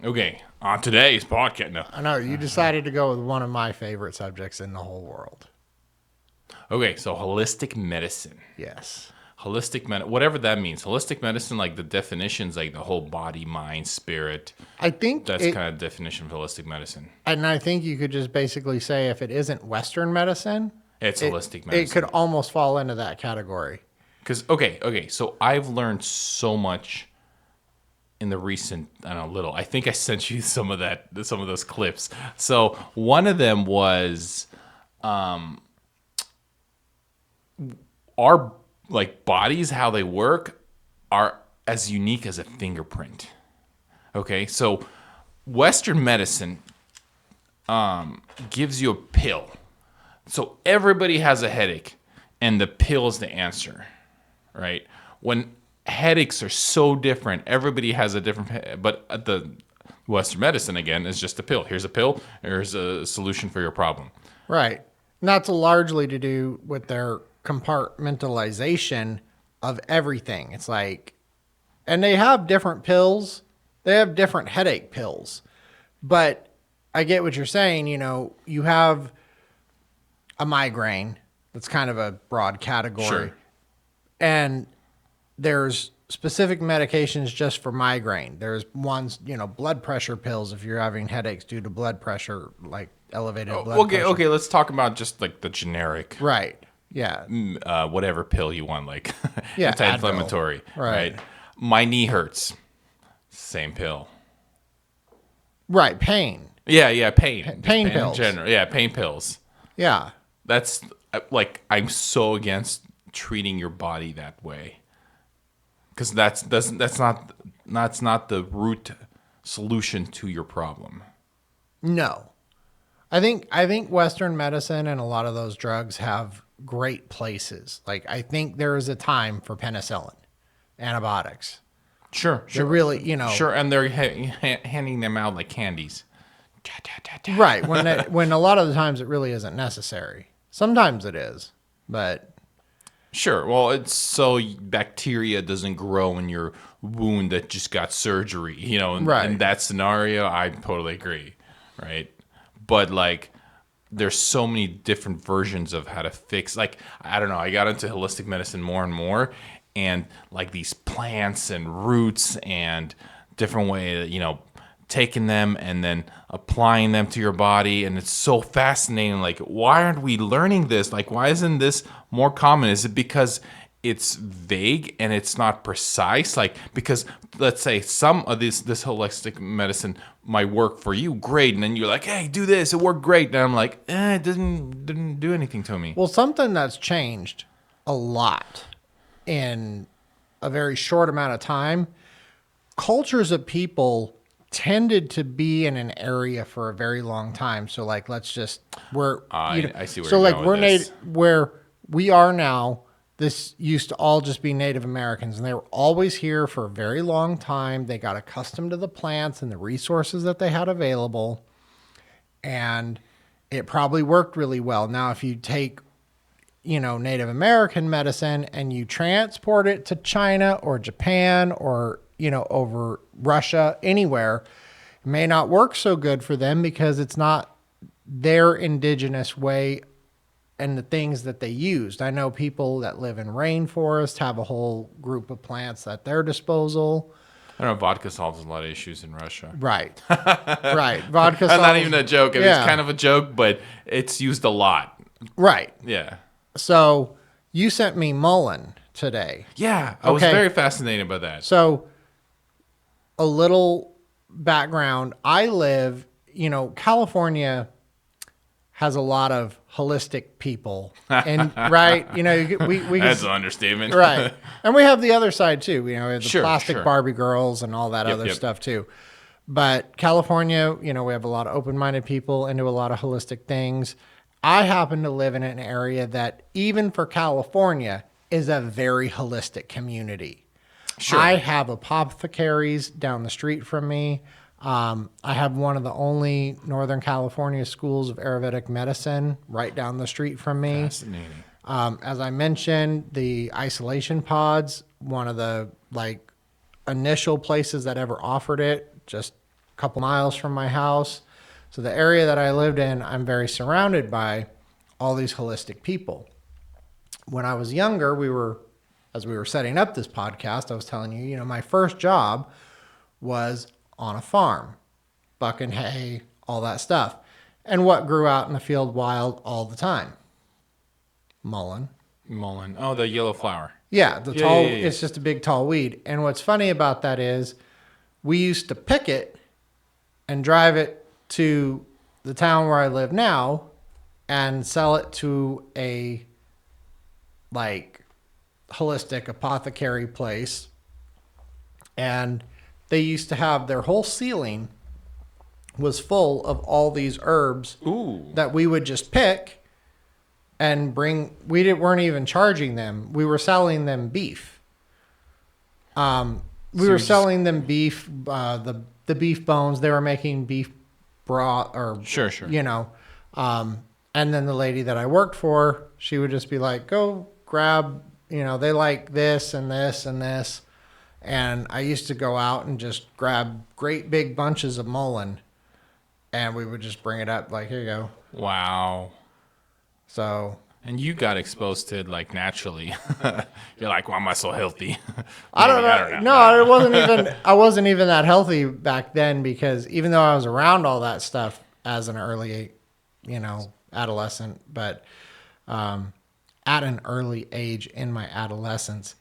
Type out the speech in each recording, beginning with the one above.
Okay, on today's podcast. No. I know you decided to go with one of my favorite subjects in the whole world. Okay, so holistic medicine. Yes. Whatever that means. Holistic medicine, like the definitions, like the whole body, mind, spirit. I think That's kind of definition of holistic medicine. and I think you could just basically say if it isn't Western medicine, It's holistic medicine. it could almost fall into that category. Because okay, so I've learned so much in the recent, I don't know, little. I think I sent you some of those clips. So one of them was, our like bodies, how they work, are as unique as a fingerprint. Okay, so Western medicine gives you a pill. So everybody has a headache, and the pill is the answer, right? When headaches are so different, everybody has a different. But the Western medicine again is just a pill. Here's a pill. Here's a solution for your problem. Right. And that's largely to do with their compartmentalization of everything. It's like, and they have different pills. They have different headache pills. But I get what you're saying. You know, you have a migraine. That's kind of a broad category. Sure. And there's specific medications just for migraine. There's ones, blood pressure pills if you're having headaches due to blood pressure, like elevated blood pressure. Okay, let's talk about just like the generic, Right. Yeah. whatever pill you want, like Yeah, anti-inflammatory, Advil. Right. My knee hurts, same pill. Right. Pain. Yeah, pain. Pain In pills. general. Yeah, pain pills. Yeah. That's like, I'm so against treating your body that way, because that's not the root solution to your problem. No. I think Western medicine and a lot of those drugs have great places. Like, I think there is a time for penicillin, antibiotics. Sure. They're really, Sure, and they're handing them out like candies. right. When a lot of the times it really isn't necessary. Sometimes it is, but Sure. Well, it's so bacteria doesn't grow in your wound that just got surgery. Right. In that scenario, I totally agree. Right. But like, there's so many different versions of how to fix. Like, I don't know. I got into holistic medicine more and more, and like these plants and roots and different way, taking them and then applying them to your body. And it's so fascinating. Like, why aren't we learning this? Like, why isn't this more common? Is it because it's vague and it's not precise? Like, because let's say some of this holistic medicine might work for you great, and then you're like, hey, do this, it worked great. And I'm like, it didn't do anything to me. well, something that's changed a lot in a very short amount of time. Cultures of people tended to be in an area for a very long time. So like, I see where so you're like going we're with this. Where we are now, this used to all just be Native Americans, and they were always here for a very long time. They got accustomed to the plants and the resources that they had available, and it probably worked really well. Now, if you take, Native American medicine and you transport it to China or Japan or, over Russia, anywhere, it may not work so good for them because it's not their indigenous way and the things that they used. I know people that live in rainforest have a whole group of plants at their disposal. I don't know, vodka solves a lot of issues in Russia. Right. Right. Vodka That's solves, not even a joke. Yeah. It's kind of a joke, but it's used a lot. Right. Yeah. So you sent me mullein today. Yeah, I was Okay. very fascinated by that. So a little background. I live, California has a lot of holistic people, and right, we That's an understatement. right, and we have the other side too. We have the Sure, plastic sure. Barbie girls and all that other yep. stuff too. But California, we have a lot of open-minded people into a lot of holistic things. I happen to live in an area that, even for California, is a very holistic community. Sure. I have apothecaries down the street from me. I have one of the only Northern California schools of Ayurvedic medicine right down the street from me. Fascinating. As I mentioned, the isolation pods, one of the initial places that ever offered it, just a couple miles from my house. So the area that I lived in, I'm very surrounded by all these holistic people. When I was younger, as we were setting up this podcast, I was telling you, my first job was on a farm, bucking hay, all that stuff. And what grew out in the field wild all the time? Mullein. Mullein. Oh, the yellow flower. Yeah, Yeah. it's just a big tall weed. And what's funny about that is we used to pick it and drive it to the town where I live now and sell it to a holistic apothecary place. And they used to have their whole ceiling was full of all these herbs that we would just pick and bring. Weren't even charging them. We were selling them beef. We were selling them beef, the beef bones. They were making beef broth or Sure. And then the lady that I worked for, she would just be like, go grab, they like this and this and this. And I used to go out and just grab great big bunches of mullein, and we would just bring it up like, here you go. Wow. So. And you got exposed to it like naturally. You're like, why am I so healthy? I don't know. No, it wasn't even. I wasn't even that healthy back then, because even though I was around all that stuff as an early, adolescent, but at an early age in my adolescence,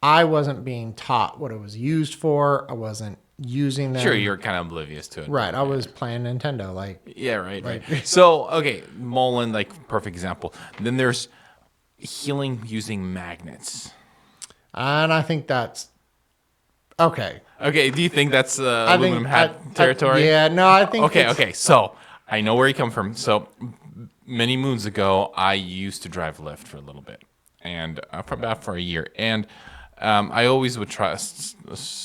I wasn't being taught what it was used for. I wasn't using them. Sure, you're kind of oblivious to it. Right. I was playing Nintendo. Right. So, okay, mullein, perfect example. Then there's healing using magnets. And I think that's okay. Okay, do you think that's aluminum hat territory? Yeah, no, I think. Okay. So I know where you come from. So many moons ago, I used to drive Lyft for a little bit, and for a year, and I always would try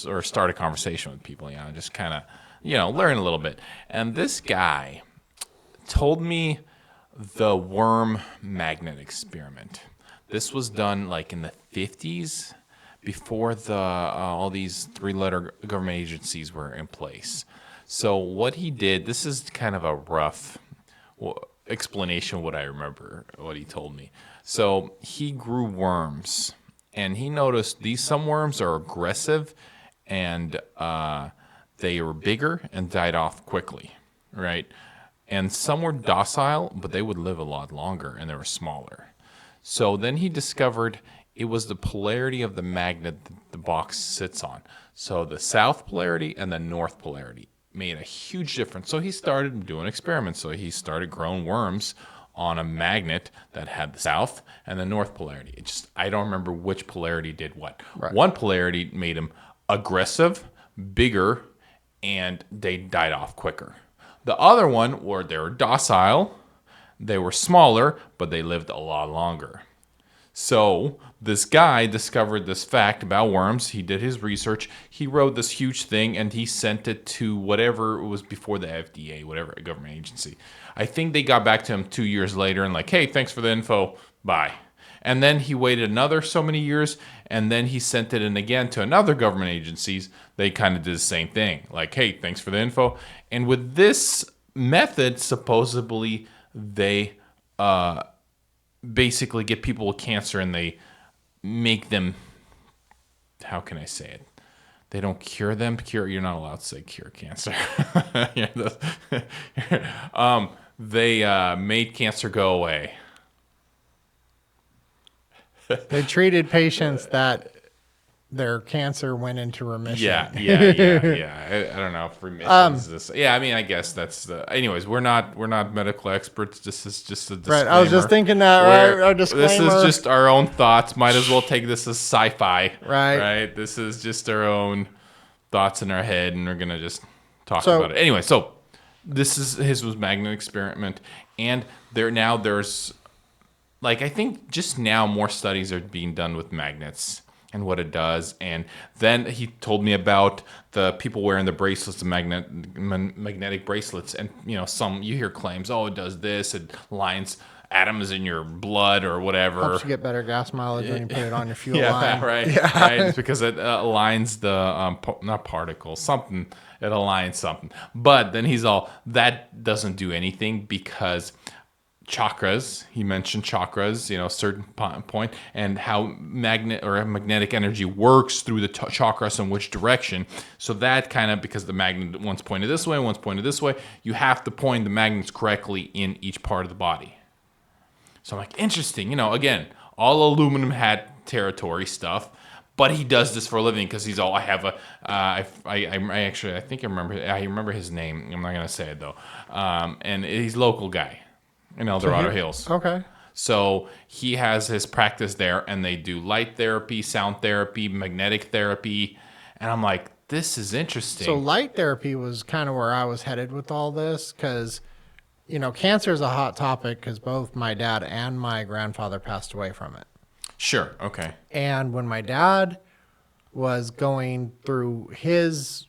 or start a conversation with people, just kind of, learn a little bit. And this guy told me the worm magnet experiment. This was done in the 50s, before all these 3-letter government agencies were in place. So what he did, this is kind of a rough explanation of what I remember, what he told me. So he grew worms, and he noticed some worms are aggressive, and they were bigger and died off quickly, right? And some were docile, but they would live a lot longer, and they were smaller. So then he discovered it was the polarity of the magnet that the box sits on. So the south polarity and the north polarity made a huge difference. So he started doing experiments. So he started growing worms on a magnet that had the south and the north polarity. I don't remember which polarity did what. Right. One polarity made them aggressive, bigger, and they died off quicker. The other one, they were docile, they were smaller, but they lived a lot longer. So this guy discovered this fact about worms. He did his research. He wrote this huge thing, and he sent it to whatever it was before the FDA, whatever government agency. I think they got back to him 2 years later and hey, thanks for the info. Bye. And then he waited another so many years, and then he sent it in again to another government agencies. They kind of did the same thing. Hey, thanks for the info. And with this method, supposedly, they basically get people with cancer, and they make them, how can I say it? They don't cure them. You're not allowed to say cure cancer. They made cancer go away. They treated patients that their cancer went into remission. Yeah. I don't know if remission is this. Yeah, I guess that's the. Anyways, we're not medical experts. This is just a disclaimer. Right. I was just thinking that. Right. Our disclaimer. This is just our own thoughts. Might as well take this as sci-fi. Right. Right. This is just our own thoughts in our head, and we're gonna just talk about it. Anyway, so his was magnet experiment, and there's I think just now more studies are being done with magnets and what it does. And then he told me about the people wearing the bracelets, the magnetic bracelets. And, you hear claims, it does this, it lines atoms in your blood or whatever. Helps you get better gas mileage when you put it on your fuel Yeah, line. right. Yeah. Right. It's because it aligns the not particles, something. It aligns something. But then he's all that doesn't do anything because chakras. He mentioned chakras, certain point, and how magnetic energy works through the chakras in which direction. So that kind of, because the magnet one's pointed this way, one's pointed this way, you have to point the magnets correctly in each part of the body. So I'm like, interesting. Again, all aluminum hat territory stuff. But he does this for a living because he's all. I have a. I actually I think I remember his name. I'm not gonna say it though. And he's a local guy in El Dorado Hills. Okay. So he has his practice there, and they do light therapy, sound therapy, magnetic therapy, and I'm like, this is interesting. So light therapy was kind of where I was headed with all this because, cancer is a hot topic because both my dad and my grandfather passed away from it. Sure. Okay. And when my dad was going through his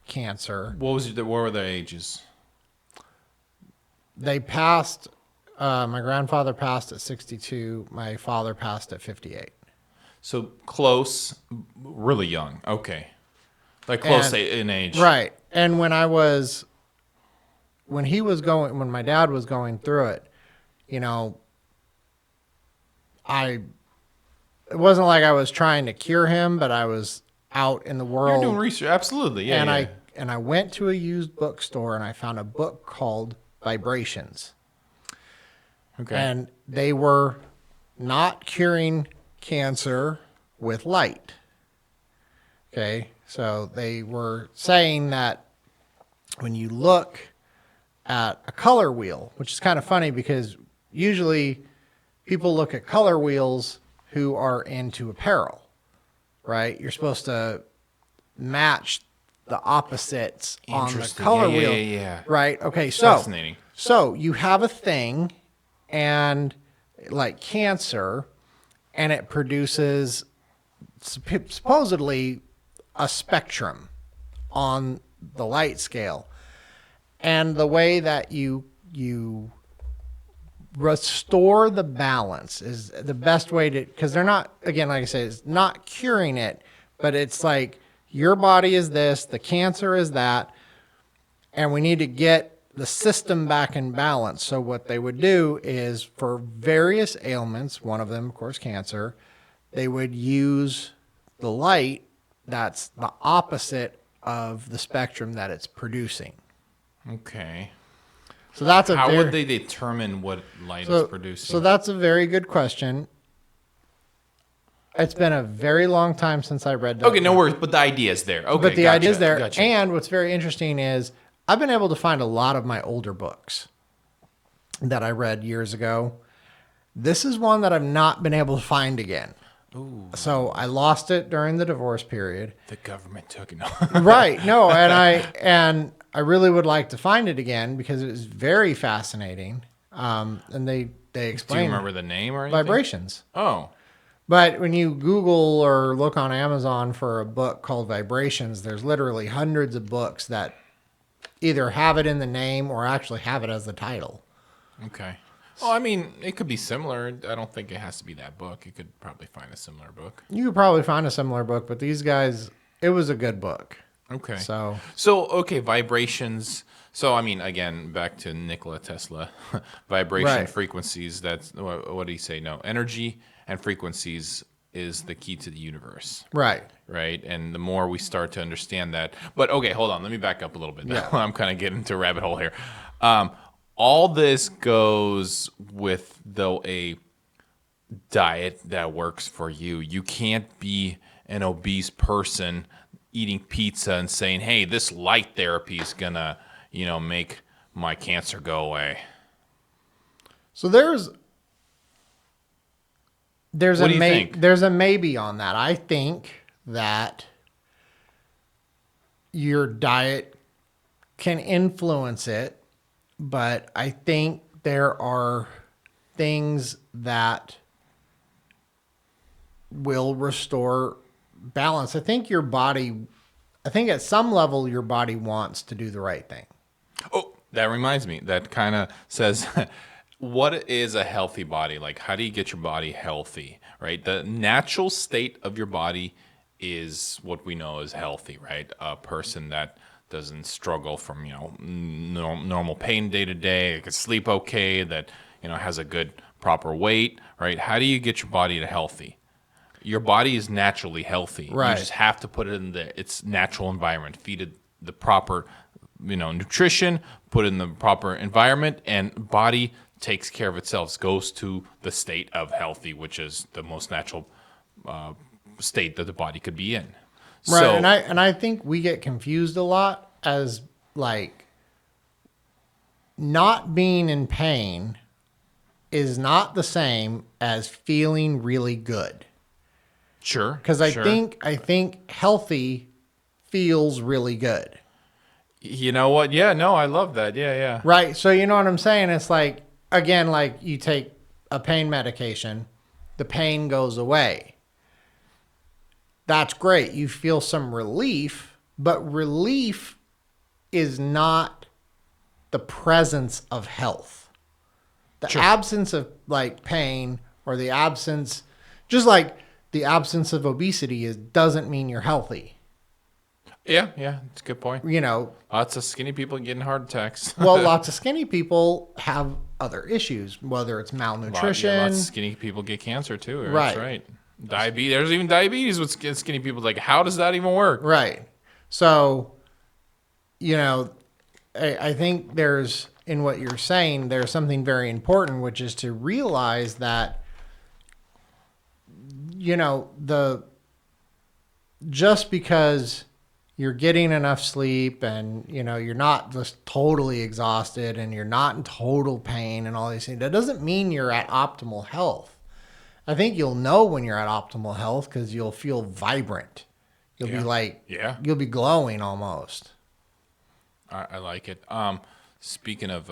cancer, What were their ages? they passed. My grandfather passed at 62. My father passed at 58. So close, really young. Okay. Like close in age. Right. And when my dad was going through it, it wasn't like I was trying to cure him, but I was out in the world. You're doing research. Absolutely. Yeah. And I went to a used bookstore and I found a book called Vibrations. Okay. And they were not curing cancer with light. Okay. So they were saying that when you look at a color wheel, which is kind of funny because usually people look at color wheels who are into apparel, right? You're supposed to match the opposites on the color wheel. Yeah. Right? Okay, so Fascinating. So you have a thing and like cancer, and it produces supposedly a spectrum on the light scale. And the way that you restore the balance is the best way to, because they're not, again, like I said, it's not curing it, but it's like your body is this, the cancer is that, and we need to get the system back in balance. So what they would do is for various ailments, one of them, of course, cancer, they would use the light that's the opposite of the spectrum that it's producing. Okay. So that's How would they determine what light is producing? So that's a very good question. It's been a very long time since I read that. Okay, no worries, but the idea is there. Okay, But the idea is there. Gotcha. And what's very interesting is I've been able to find a lot of my older books that I read years ago. This is one that I've not been able to find again. Ooh. So I lost it during the divorce period. The government took it. Right. No, and I really would like to find it again because it is very fascinating. And they explain. Do you remember the name or anything? Vibrations. Oh. But when you Google or look on Amazon for a book called Vibrations, there's literally hundreds of books that either have it in the name or actually have it as the title. Okay. Well, I mean, it could be similar. I don't think it has to be that book. You could probably find a similar book. You could probably find a similar book, but these guys, it was a good book. Okay. So okay, vibrations. So, I mean, again, back to Nikola Tesla. Vibration Right. frequencies, that's, what do you say? No, energy and frequencies is the key to the universe. right. Right. And the more we start to understand that. But okay, hold on. Let me back up a little bit. Yeah. I'm kind of getting into a rabbit hole here. All this goes with, though, a diet that works for you. You can't be an obese person eating pizza and saying, hey, this light therapy is going to, make my cancer go away. So there's What do you think? there's a maybe on that. I think that your diet can influence it, but I think there are things that will restore balance. I think at some level your body wants to do the right thing. Oh, that reminds me. That kind of says, what is a healthy body? Like, how do you get your body healthy, right? The natural state of your body is what we know is healthy, right? A person that doesn't struggle from, normal pain day to day, can sleep okay, that, has a good proper weight, right? How do you get your body to healthy? Your body is naturally healthy. You Right. just have to put it in its natural environment, feed it the proper, nutrition, put it in the proper environment, and body takes care of itself, goes to the state of healthy, which is the most natural state that the body could be in. Right. So, And I think we get confused a lot as like not being in pain is not the same as feeling really good. sure, Because sure. I think healthy feels really good. You know what? Yeah, no, I love that. Yeah, yeah. Right. So you know what I'm saying? It's like again, like you take a pain medication, the pain goes away. That's great. You feel some relief, but relief is not the presence of health. The Sure. absence of like pain or the absence, just like the absence of obesity is doesn't mean you're healthy. Yeah, yeah, it's a good point. You know, Lots of skinny people getting heart attacks. well, lots of skinny people have other issues, whether it's Lots malnutrition. of skinny people get cancer too. That's Right. right. Diabetes. There's even diabetes with skinny people. Like, how does that even work? Right. So, you know, I think there's, in what you're saying, there's something very important, which is to realize that, the just because you're getting enough sleep and, you're not just totally exhausted and you're not in total pain and all these things, that doesn't mean you're at optimal health. I think you'll know when you're at optimal health because you'll feel vibrant. You'll be Yeah. like, Yeah. you'll be glowing almost. I like it. Speaking of,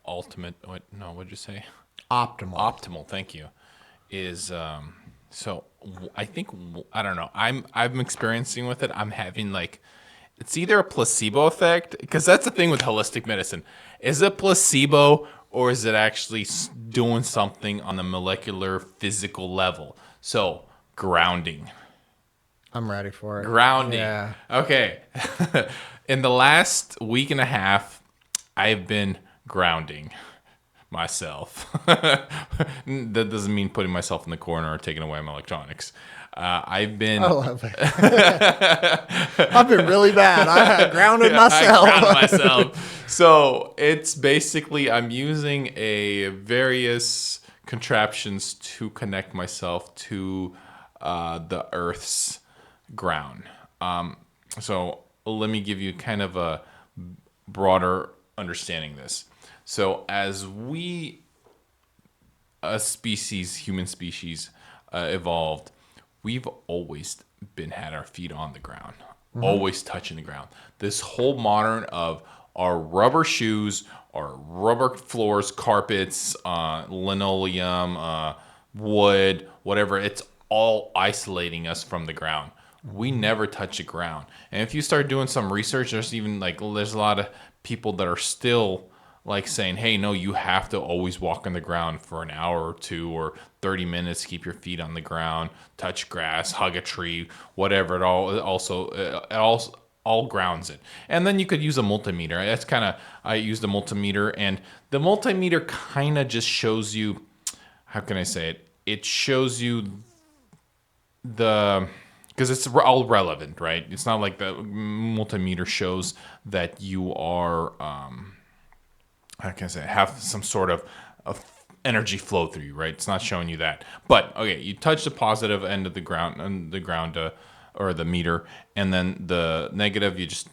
ultimate. What? No, what'd you say? Optimal. Optimal. Thank you. Is I think I don't know. I'm experiencing with it. I'm having like it's either a placebo effect because that's the thing with holistic medicine. Is it placebo or is it actually doing something on the molecular physical level? So grounding. I'm ready for it. Grounding. Yeah. Okay. In the last week and a half, I've been grounding myself. That doesn't mean putting myself in the corner or taking away my electronics. I've been. I love it. I've been really bad. I have grounded I myself. ground myself. So it's basically I'm using a various contraptions to connect myself to the Earth's ground. So let me give you kind of a broader understanding of this. So as we, a species, human species, evolved, we've always had our feet on the ground, always touching the ground. This whole modern of our rubber shoes, our rubber floors, carpets, linoleum, wood, whatever, it's all isolating us from the ground. We never touch the ground. And if you start doing some research, there's a lot of people that are still like saying, hey, no, you have to always walk on the ground for an hour or two or 30 minutes, keep your feet on the ground, touch grass, hug a tree, whatever. It all grounds it. And then you could use a multimeter. I used a multimeter, and the multimeter kind of just shows you, how can I say it? It shows you because it's all relevant, right? It's not like the multimeter shows that you are, how can I say, have some sort of energy flow through you, right? It's not showing you that. But okay, you touch the positive end of the ground, or the meter, and then the negative, you just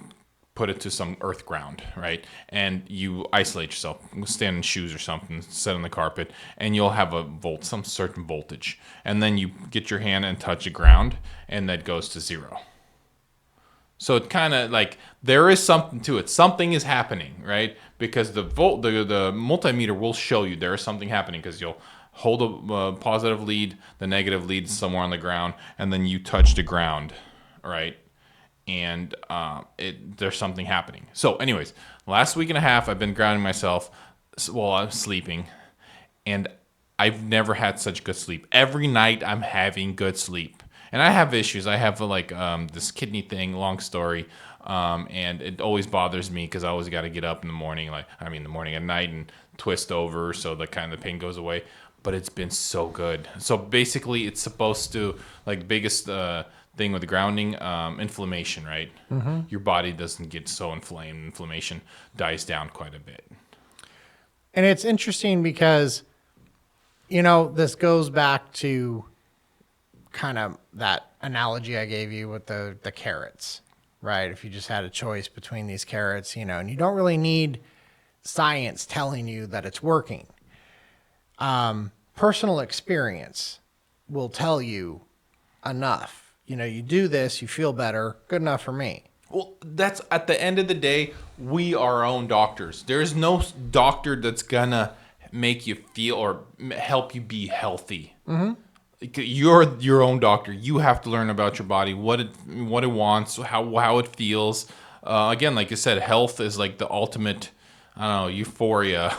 put it to some earth ground, right? And you isolate yourself, stand in shoes or something, sit on the carpet, and you'll have some certain voltage. And then you get your hand and touch the ground, and that goes to zero. So it kind of like there is something to it. Something is happening, right? Because the multimeter will show you there is something happening because you'll hold a positive lead, the negative lead somewhere on the ground, and then you touch the ground, right? And there's something happening. So, anyways, last week and a half I've been grounding myself. Well, I'm sleeping, and I've never had such good sleep. Every night I'm having good sleep, and I have issues. I have like this kidney thing. Long story, and it always bothers me because I always got to get up in the morning. The morning at night and twist over so the kind of pain goes away. But it's been so good. So basically, it's supposed to like biggest thing with the grounding, inflammation, right? Your body doesn't get so inflamed. Inflammation dies down quite a bit. And it's interesting because, this goes back to kind of that analogy I gave you with the carrots, right? If you just had a choice between these carrots, and you don't really need science telling you that it's working. Personal experience will tell you enough. You do this, you feel better, good enough for me. Well, that's at the end of the day, we are our own doctors. There's no doctor that's gonna make you feel or help you be healthy. Mm-hmm. You're your own doctor. You have to learn about your body, what it wants, how it feels. Again, like I said, health is like the ultimate, I don't know, euphoria,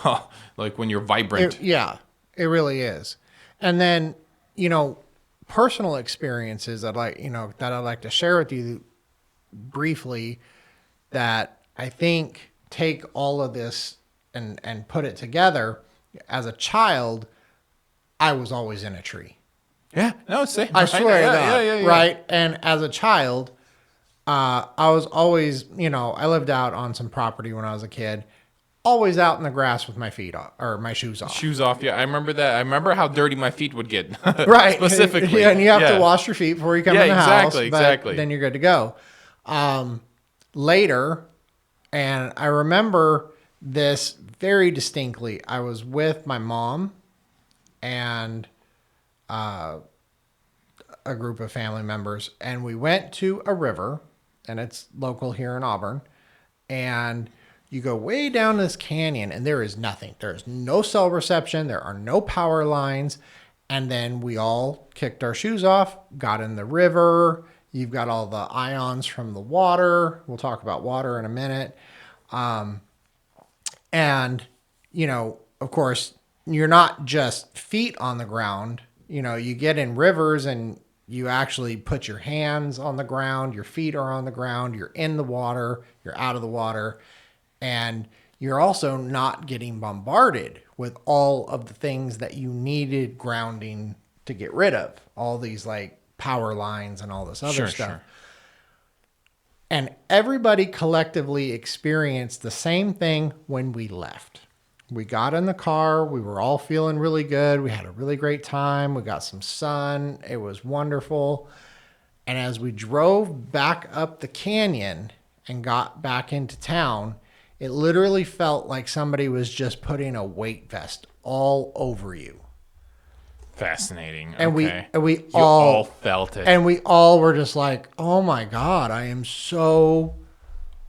like when you're vibrant. It really is. And then, personal experiences that I'd like to share with you briefly that I think take all of this and put it together. As a child, I was always in a tree. Yeah, no, same. I swear to God, yeah. right? And as a child, I was always, I lived out on some property when I was a kid, always out in the grass with my feet off or my shoes off. Shoes off, yeah. I remember that. I remember how dirty my feet would get. Right. Specifically. Yeah, and you have to wash your feet before you come in the house. Exactly. Then you're good to go. Later, and I remember this very distinctly. I was with my mom and a group of family members, and we went to a river, and it's local here in Auburn, and you go way down this canyon, and there is nothing. There is no cell reception. There are no power lines. And then we all kicked our shoes off, got in the river. You've got all the ions from the water. We'll talk about water in a minute. And, of course, you're not just feet on the ground. You get in rivers and you actually put your hands on the ground. Your feet are on the ground. You're in the water. You're out of the water. And you're also not getting bombarded with all of the things that you needed grounding to get rid of. All these like power lines and all this other stuff. Sure. And everybody collectively experienced the same thing when we left. We got in the car. We were all feeling really good. We had a really great time. We got some sun. It was wonderful. And as we drove back up the canyon and got back into town, it literally felt like somebody was just putting a weight vest all over you. Fascinating. And okay. we you all felt it. And we all were just like, oh my God, I am so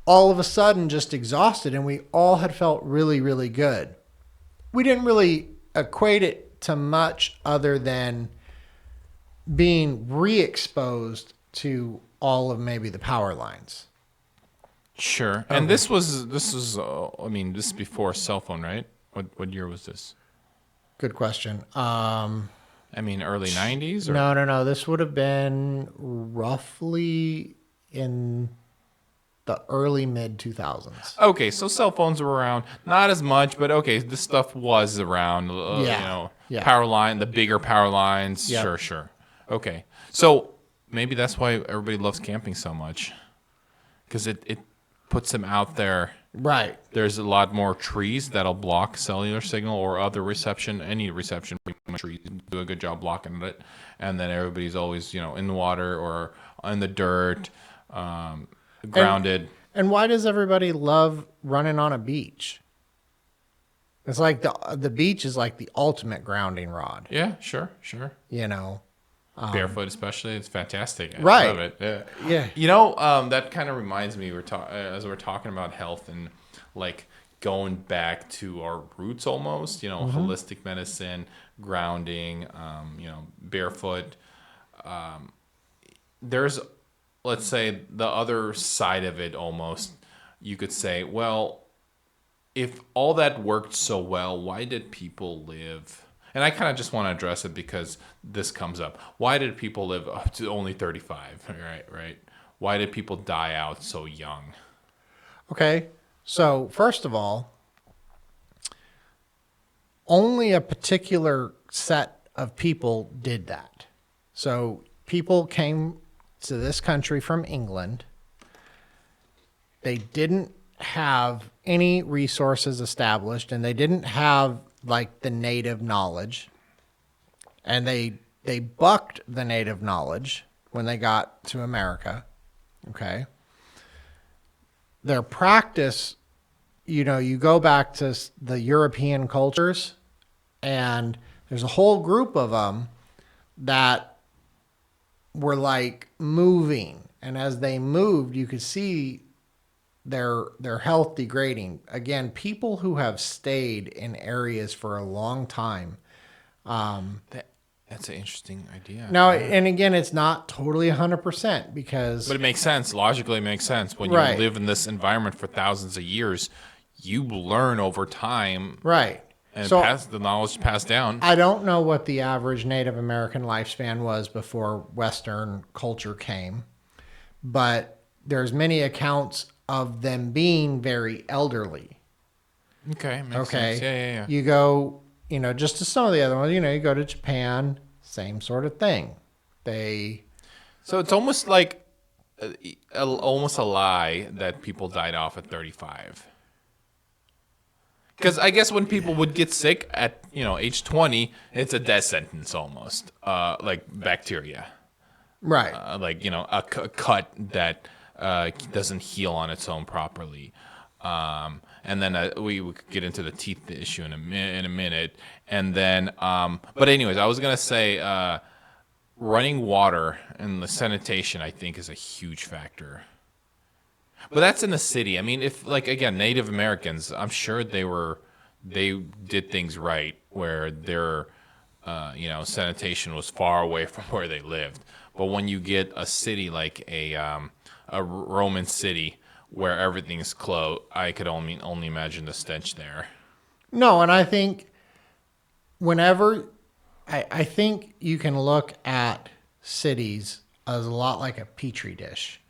all of a sudden just exhausted. And we all had felt really, really good. We didn't really equate it to much other than being re-exposed to all of maybe the power lines. Sure. And this was this is before cell phone, right? What year was this? Good question. Early 90s? Or? No. This would have been roughly in the early mid 2000s. Okay, so cell phones were around, not as much, but okay, this stuff was around. Power line, the bigger power lines. Yep. Sure. Okay, so maybe that's why everybody loves camping so much, because it puts them out there. Right. There's a lot more trees that'll block cellular signal or other reception. Any reception, trees do a good job blocking it. And then everybody's always, in the water or in the dirt, grounded. And why does everybody love running on a beach? It's like the beach is like the ultimate grounding rod. Yeah, sure. Barefoot especially, it's fantastic. I love it. Yeah. That kind of reminds me, as we're talking about health and like going back to our roots almost, holistic medicine, grounding, barefoot. There's, let's say, the other side of it almost, you could say, well, if all that worked so well, why did people live? And I kind of just want to address it because this comes up. Why did people live up to only 35? Right. Why did people die out so young? Okay. So, first of all, only a particular set of people did that. So, people came to this country from England. They didn't have any resources established, and they didn't have like the native knowledge. And they bucked the native knowledge when they got to America. Okay. Their practice, you go back to the European cultures, and there's a whole group of them that were like moving. And as they moved, you could see their health degrading. Again, people who have stayed in areas for a long time. That's an interesting idea. Now, and again, it's not totally 100% because... But it makes sense. Logically, it makes sense. When you Right. live in this environment for thousands of years, you learn over time. Right. And So the knowledge passed down. I don't know what the average Native American lifespan was before Western culture came, but there's many accounts of them being very elderly. Okay. Makes Okay. sense. Yeah. You go, just to some of the other ones, you go to Japan, same sort of thing. So it's almost like almost a lie that people died off at 35. Because I guess when people would get sick at age 20, it's a death sentence almost, like bacteria, Right. a cut that doesn't heal on its own properly. And then we could get into the teeth issue in a minute. And then, but anyways, I was gonna say running water and the sanitation, I think, is a huge factor. But that's in the city. I mean, if again, Native Americans, I'm sure they did things right where their sanitation was far away from where they lived. But when you get a city like a Roman city where everything is closed, I could only imagine the stench there. No, and I think whenever I think you can look at cities as a lot like a petri dish.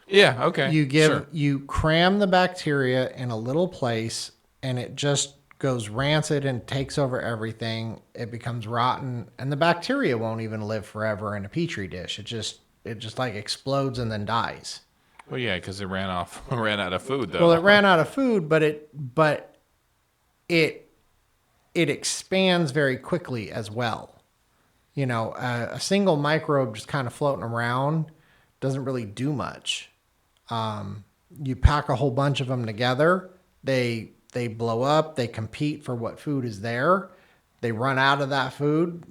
Yeah, okay. You cram the bacteria in a little place, and it just goes rancid and takes over everything. It becomes rotten, and the bacteria won't even live forever in a petri dish. It just like explodes and then dies. Well, yeah, because it ran out of food, though. Well, it ran out of food, but it expands very quickly as well. A single microbe just kind of floating around doesn't really do much. You pack a whole bunch of them together, they blow up, they compete for what food is there, they run out of that food,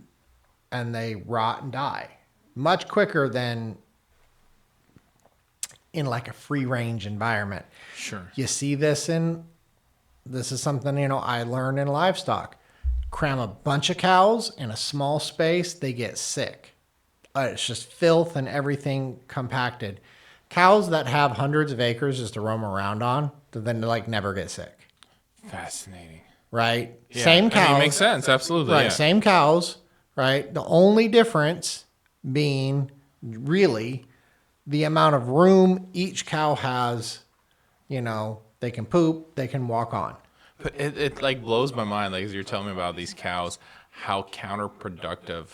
and they rot and die much quicker than in like a free range environment. Sure. You see this is something, I learned in livestock. Cram a bunch of cows in a small space, they get sick. It's just filth and everything compacted. Cows that have hundreds of acres just to roam around on, then never get sick. Fascinating. Right? Yeah. Same cows. It makes sense. Absolutely. Right. Yeah. Same cows. Right. The only difference being really the amount of room each cow has. They can poop, they can walk on. But it blows my mind, as you're telling me about these cows, how counterproductive,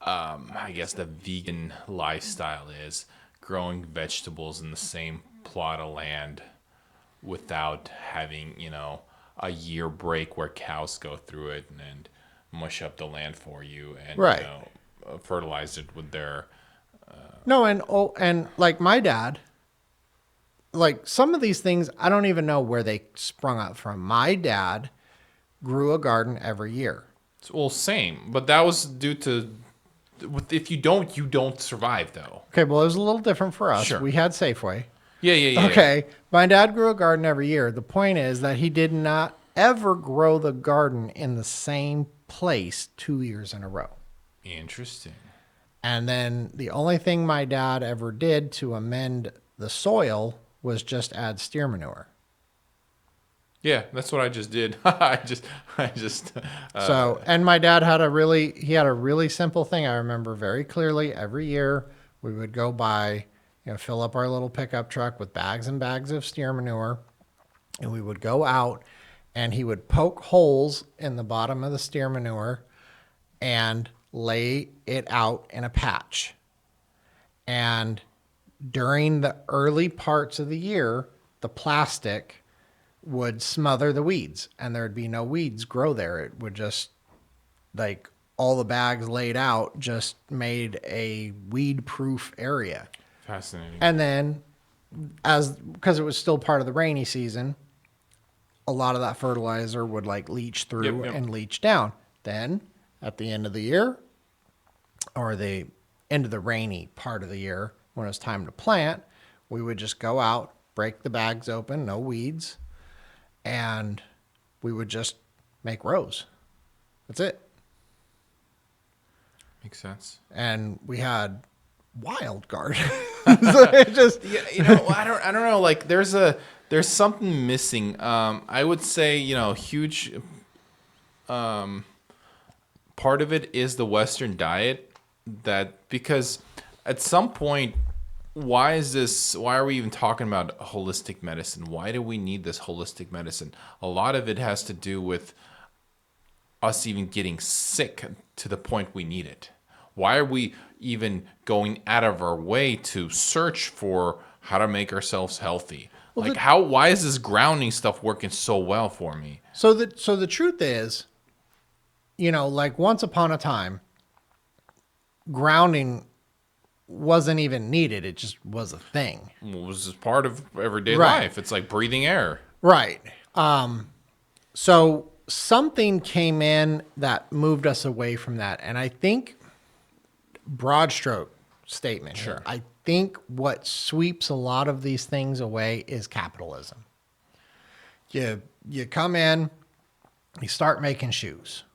I guess, the vegan lifestyle is, growing vegetables in the same plot of land without having, a year break where cows go through it and mush up the land for you and Right. fertilize it with their. No, and like my dad, some of these things, I don't even know where they sprung up from. My dad grew a garden every year. Well, same, but that was due to. If you don't survive, though. Okay, well, it was a little different for us. Sure. We had Safeway. Yeah. Okay, my dad grew a garden every year. The point is that he did not ever grow the garden in the same place 2 years in a row. Interesting. And then the only thing my dad ever did to amend the soil was just add steer manure. Yeah, that's what I just did. I just. So, and my dad had he had a really simple thing I remember very clearly. Every year we would go by, fill up our little pickup truck with bags and bags of steer manure, and we would go out, and he would poke holes in the bottom of the steer manure and lay it out in a patch. And during the early parts of the year, the plastic would smother the weeds, and there'd be no weeds grow there. It would just, like, all the bags laid out just made a weed proof area. Fascinating. And then because it was still part of the rainy season, a lot of that fertilizer would like leach through and leach down. Then at the end of the year, or the end of the rainy part of the year, when it was time to plant, we would just go out, break the bags open, no weeds, and we would just make rows. That's it. Makes sense. And we had wild gardens. So it just, I don't know. Like there's something missing. I would say, huge part of it is the Western diet, because at some point, why are we even talking about holistic medicine? Why do we need this holistic medicine? A lot of it has to do with us even getting sick to the point we need it. Why are we even going out of our way to search for how to make ourselves healthy? Why is this grounding stuff working so well for me? So the truth is, like once upon a time, grounding wasn't even needed. It just was a thing. It was just part of everyday Right. life. It's like breathing air. Right. So something came in that moved us away from that. And I think broad stroke statement. Sure. Here, I think what sweeps a lot of these things away is capitalism. You come in, you start making shoes.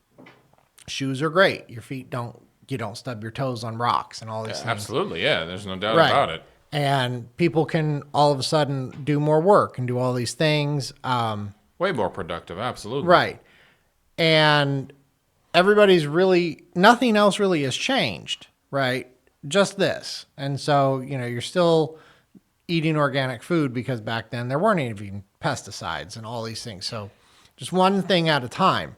Shoes are great. You don't stub your toes on rocks and all these things. Absolutely, yeah. There's no doubt about it. And people can all of a sudden do more work and do all these things. Way more productive, absolutely. Right. And nothing else really has changed, right? Just this. And so, you're still eating organic food because back then there weren't even pesticides and all these things. So just one thing at a time.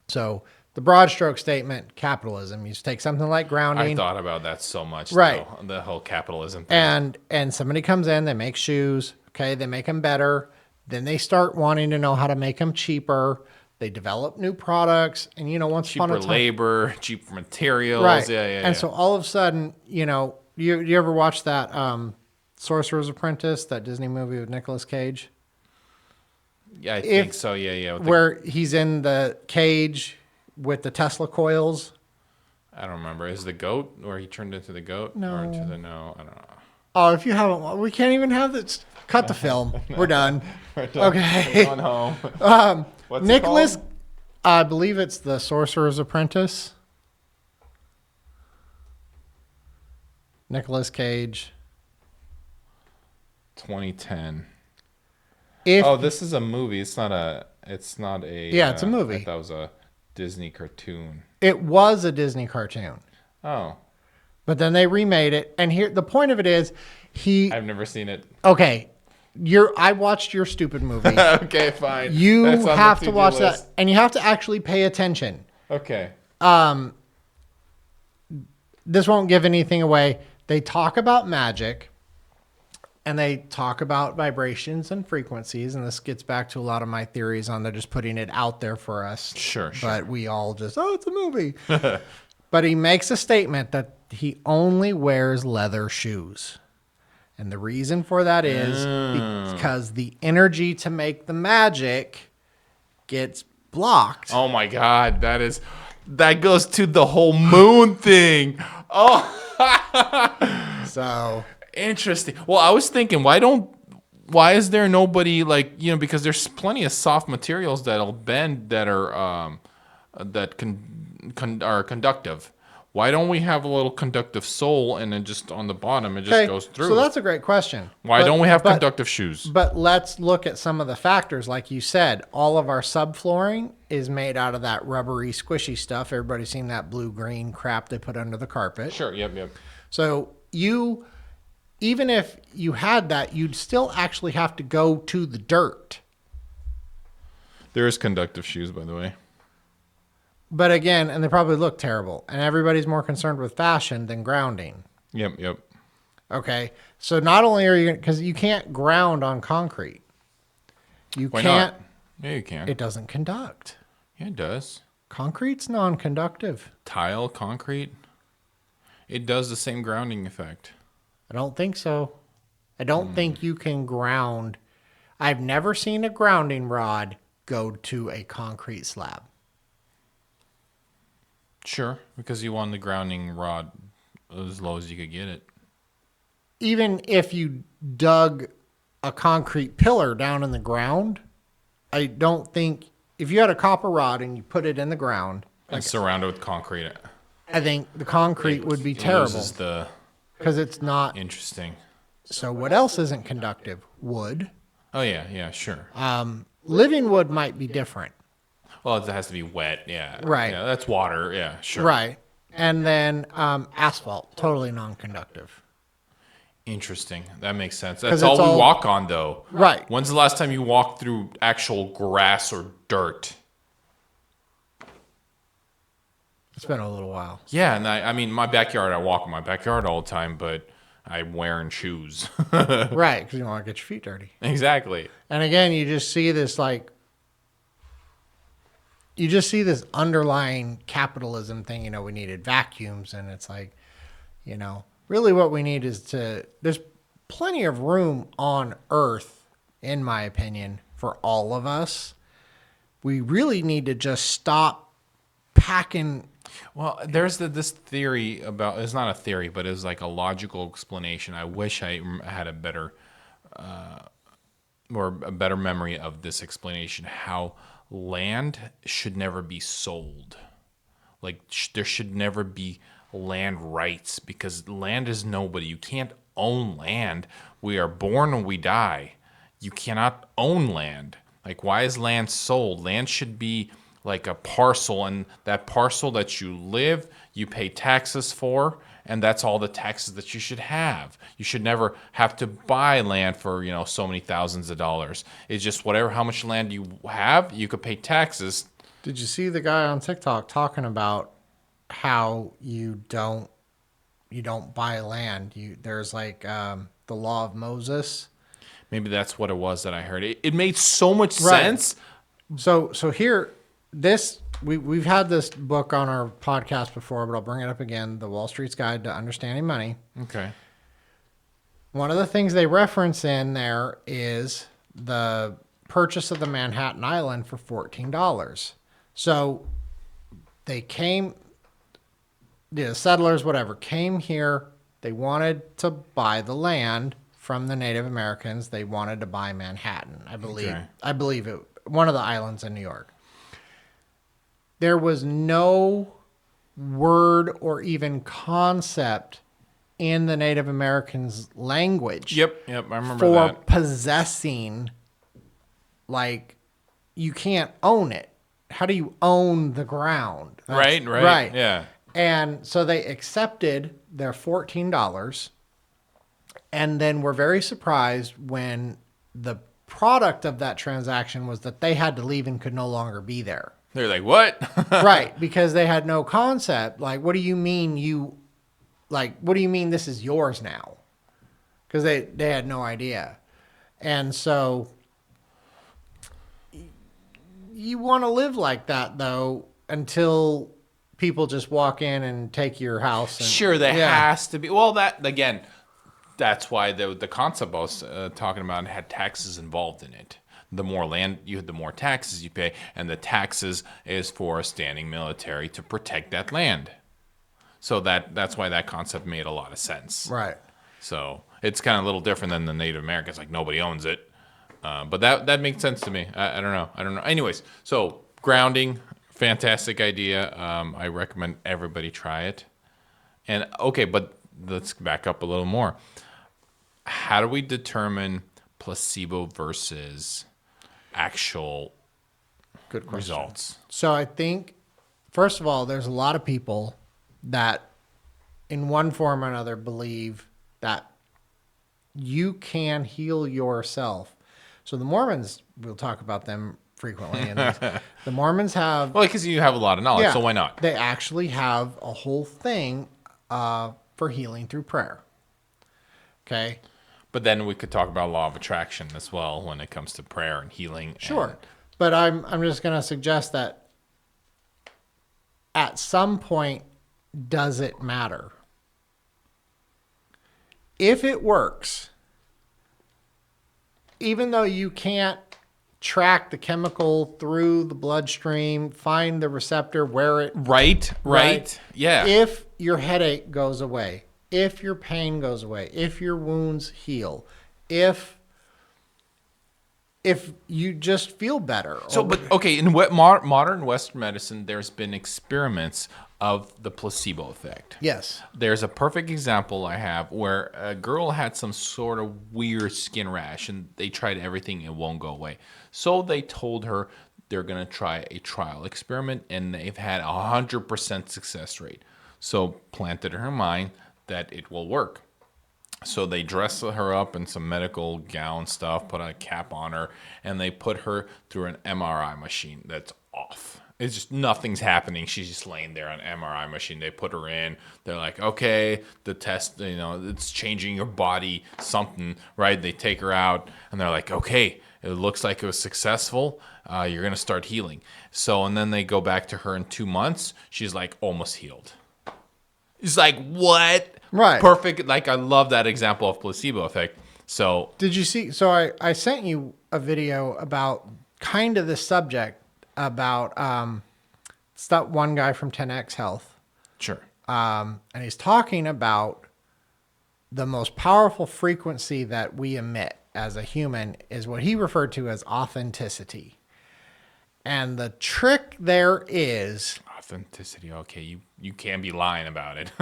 So the broad stroke statement, capitalism, you just take something like grounding. I thought about that so much, right? Though, the whole capitalism thing. And somebody comes in, they make shoes, okay, they make them better. Then they start wanting to know how to make them cheaper. They develop new products, and once upon a cheaper time, labor, cheaper materials, right? Yeah. So all of a sudden, you ever watch that Sorcerer's Apprentice, that Disney movie with Nicolas Cage? Yeah, I think so. Yeah. Where he's in the cage with the Tesla coils. I don't remember. Is the goat, or he turned into the goat? No. Or into the no? I don't know. Oh, if you haven't, we can't even have this. Cut the film. We're done. Okay. We're going home. What's Nicholas, it called? I believe it's the Sorcerer's Apprentice. Nicolas Cage. 2010. If This is a movie. It's not a. Yeah, it's a movie. I thought that was a Disney cartoon. it was a Disney cartoon, Oh, but then they remade it. And here, the point of it is, I've never seen it. okay. I watched your stupid movie. Okay, fine. You That's on the have to to-do watch list. that, and you have to actually pay attention. Okay. This won't give anything away. They talk about magic, and they talk about vibrations and frequencies, and this gets back to a lot of my theories on they're just putting it out there for us. Sure. But we all just, it's a movie. But he makes a statement that he only wears leather shoes. And the reason for that is because the energy to make the magic gets blocked. Oh my God, that goes to the whole moon thing. Oh, So interesting. Well, I was thinking, why is there nobody because there's plenty of soft materials that'll bend that are are conductive. Why don't we have a little conductive sole and then just on the bottom it just goes through? So that's a great question. Why don't we have conductive shoes? But let's look at some of the factors. Like you said, all of our subflooring is made out of that rubbery, squishy stuff. Everybody's seen that blue-green crap they put under the carpet. Sure, yep. So even if you had that, you'd still actually have to go to the dirt. There is conductive shoes, by the way. But again, and they probably look terrible. And everybody's more concerned with fashion than grounding. Yep. Okay. So not only are you, because you can't ground on concrete. Why not? Yeah, you can. It doesn't conduct. Yeah, it does. Concrete's non-conductive. Tile, concrete, it does the same grounding effect. I don't think so. I don't think you can ground. I've never seen a grounding rod go to a concrete slab. Sure, because you want the grounding rod as low as you could get it. Even if you dug a concrete pillar down in the ground, I don't think, if you had a copper rod and you put it in the ground And surround it with concrete. I think the concrete would be It terrible loses the because it's not. interesting. So what else isn't conductive? Wood. Oh yeah, sure. Living wood might be different. Well, it has to be wet. Yeah, Right. Yeah, that's water. Yeah, sure. Right. And then asphalt, totally non-conductive. Interesting. That makes sense. 'Cause That's all it's we all- walk on, though. Right. When's the last time you walked through actual grass or dirt? It's been a little while. Yeah, and I mean, my backyard, I walk in my backyard all the time, but I'm wearing shoes. Right, because you don't want to get your feet dirty. Exactly. And again, you just see this underlying capitalism thing. You know, we needed vacuums, and it's like, you know, really what we need is there's plenty of room on Earth, in my opinion, for all of us. We really need to just stop packing. Well, there's this theory about, it's not a theory, but it's like a logical explanation. I wish I had a better memory of this explanation, how land should never be sold. Like there should never be land rights, because land is nobody. You can't own land. We are born and we die. You cannot own land. Like, why is land sold? Land should be like a parcel, and that parcel that you live, you pay taxes for, and that's all the taxes that you should have. You should never have to buy land for, you know, so many thousands of dollars. It's just how much land you have, you could pay taxes. Did you see the guy on TikTok talking about how you don't buy land? There's like the law of Moses. Maybe that's what it was that I heard. It made so much Right. sense. So here, we've had this book on our podcast before, but I'll bring it up again. The Wall Street's Guide to Understanding Money. Okay. One of the things they reference in there is the purchase of the Manhattan Island for $14. So they came, the settlers, whatever, came here. They wanted to buy the land from the Native Americans. They wanted to buy Manhattan, I believe. Okay. I believe it, one of the islands in New York. There was no word or even concept in the Native Americans' language. Yep, I remember for that. possessing, like, you can't own it. How do you own the ground? Right. Yeah. And so they accepted their $14 and then were very surprised when the product of that transaction was that they had to leave and could no longer be there. They're like, what? Right, because they had no concept. Like, what do you mean what do you mean this is yours now? Because they had no idea. And so you want to live like that, though, until people just walk in and take your house. And, Sure, there has to be. Well, that, again, that's why the concept I was talking about had taxes involved in it. The more land the more taxes you pay, and the taxes is for a standing military to protect that land. So that's why that concept made a lot of sense. Right. So it's kind of a little different than the Native Americans. Like, nobody owns it. But that makes sense to me. I don't know. Anyways, so grounding, fantastic idea. I recommend everybody try it. And okay, but let's back up a little more. How do we determine placebo versus actual Good question. results? So I think, first of all, there's a lot of people that in one form or another believe that you can heal yourself. So the Mormons, we'll talk about them frequently in these. The Mormons have, Well, because you have a lot of knowledge, yeah, so why not? they actually have a whole thing for healing through prayer. Okay. But then we could talk about law of attraction as well when it comes to prayer and healing. Sure. But I'm just going to suggest that at some point, does it matter? If it works, even though you can't track the chemical through the bloodstream, find the receptor where it... Right. Yeah. If your headache goes away, if your pain goes away, if your wounds heal, if you just feel better. So, but okay, in modern Western medicine, there's been experiments of the placebo effect. Yes. There's a perfect example I have where a girl had some sort of weird skin rash and they tried everything, it won't go away. So they told her they're going to try a trial experiment and they've had 100% success rate. So planted in her mind that it will work. So they dress her up in some medical gown stuff, put a cap on her, and they put her through an MRI machine that's off. It's just nothing's happening. She's just laying there on an MRI machine. They put her in. They're like, okay, the test, it's changing your body, something, right? They take her out, and they're like, okay, it looks like it was successful. You're going to start healing. So, and then they go back to her in 2 months. She's like almost healed. It's like, what? Right. Perfect. Like, I love that example of placebo effect. So, Did you see? So I sent you a video about kind of this subject about it's that one guy from 10X Health. sure. And he's talking about the most powerful frequency that we emit as a human is what he referred to as authenticity. And the trick there is... Authenticity. Okay, you can't be lying about it.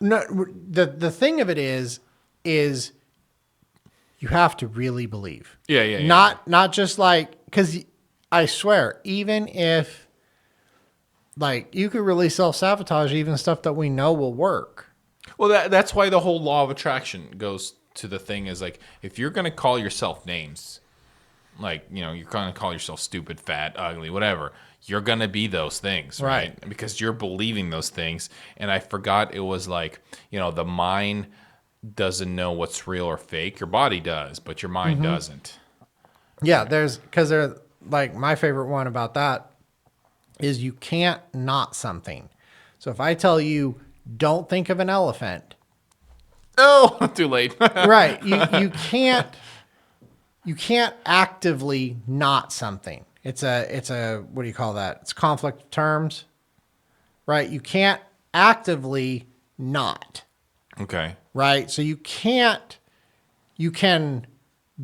No, the thing of it is you have to really believe. Yeah. Not just like, because I swear, even if like you could really self-sabotage even stuff that we know will work. Well, that's why the whole law of attraction goes to the thing is like, if you're going to call yourself names, like, you're going to call yourself stupid, fat, ugly, whatever, you're going to be those things, right? Because you're believing those things. And I forgot it was like, the mind doesn't know what's real or fake. Your body does, but your mind doesn't. Yeah, because they're like, my favorite one about that is you can't not something. So if I tell you, don't think of an elephant. Oh, too late. Right. You can't actively not something. It's a what do you call that? It's conflict of terms. Right? You can't actively not. Okay. Right? So you can